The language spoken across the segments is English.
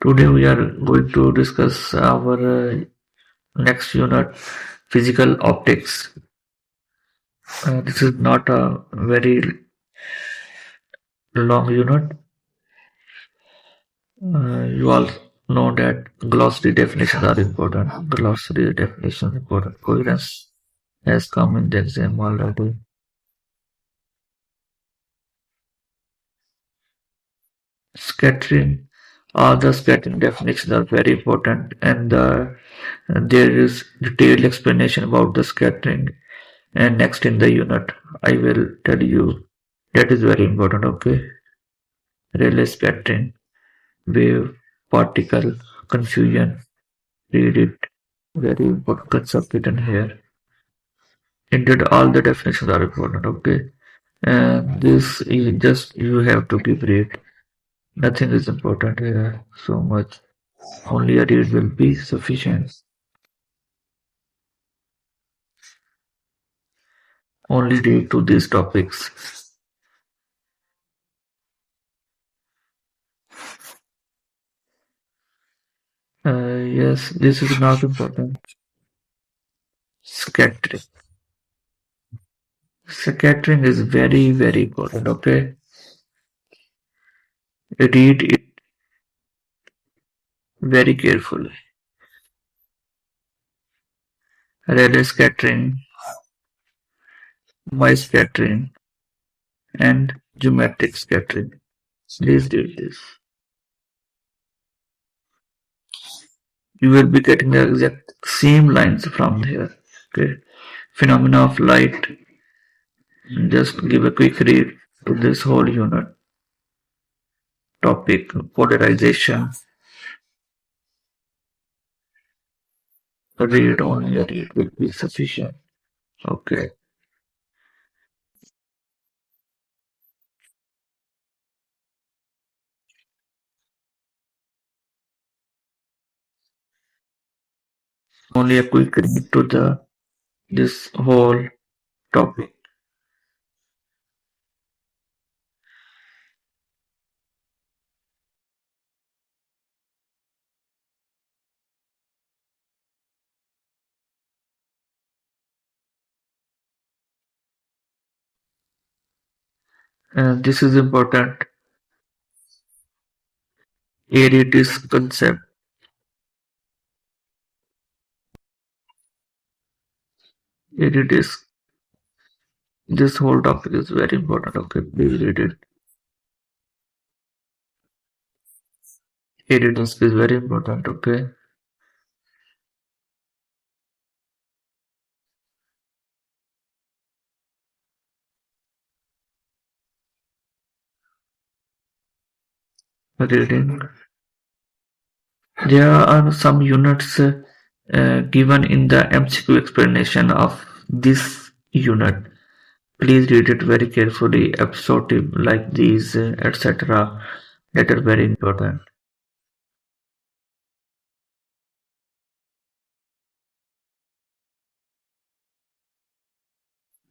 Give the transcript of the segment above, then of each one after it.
Today we are going to discuss our next unit, physical optics. This is not a very long unit. You all know that glossary definitions are important. Glossary definitions important. Coherence has come in the exam already. Scattering. All the scattering definitions are very important, and there is detailed explanation about the scattering. And next in the unit, I will tell you that is very important. Okay, Rayleigh scattering, wave, particle, confusion. Read it. Very important concept written here. Indeed, all the definitions are important. Okay, and this is just you have to give read. Nothing is important here so much. Only a read will be sufficient. Only read to these topics. Yes, this is not important. Scattering. Scattering is very important. Okay, read it very carefully. Rayleigh scattering, my scattering, and geometric scattering. Please read this. You will be getting the exact same lines from here. Okay, phenomena of light. Just give a quick read to this whole unit. Topic polarization. Read only a read will be sufficient. Okay. Only a quick read to the this whole topic. This is important. Areatis concept. Areatis. This whole topic is very important. Okay, please read it. Areatis is very important. Okay. Reading. There are some units given in the MCQ explanation of this unit. Please read it very carefully. Absorptive like these, etc. That are very important.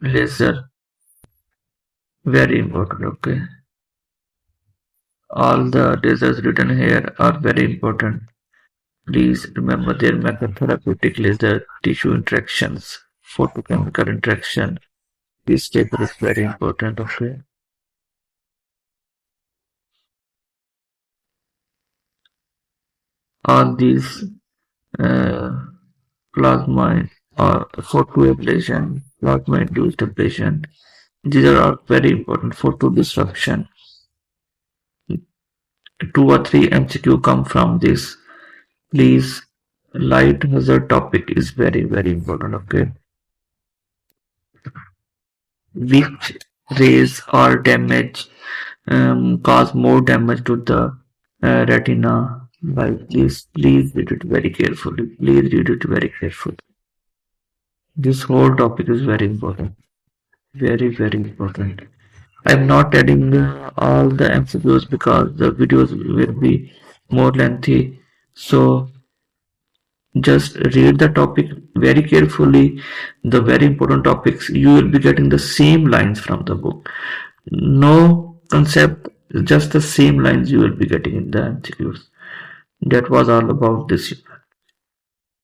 Laser, very important. Okay. All the lasers written here are very important. Please remember their method: therapeutic laser, tissue interactions, photochemical interaction. This paper is very important. Okay. All these uh, plasma or photoablation, plasma-induced ablation. These are all very important. Photo disruption. 2 or 3 MCQ come from this. Please, light hazard topic is very important. Okay. Which rays or damage cause more damage to the retina? Like this, please read it very carefully. Please read it very carefully. This whole topic is very important. Very important. I'm not adding all the MCQs because the videos will be more lengthy. So just read the topic very carefully. The very important topics, you will be getting the same lines from the book. No concept, just the same lines you will be getting in the MCQs. That was all about this.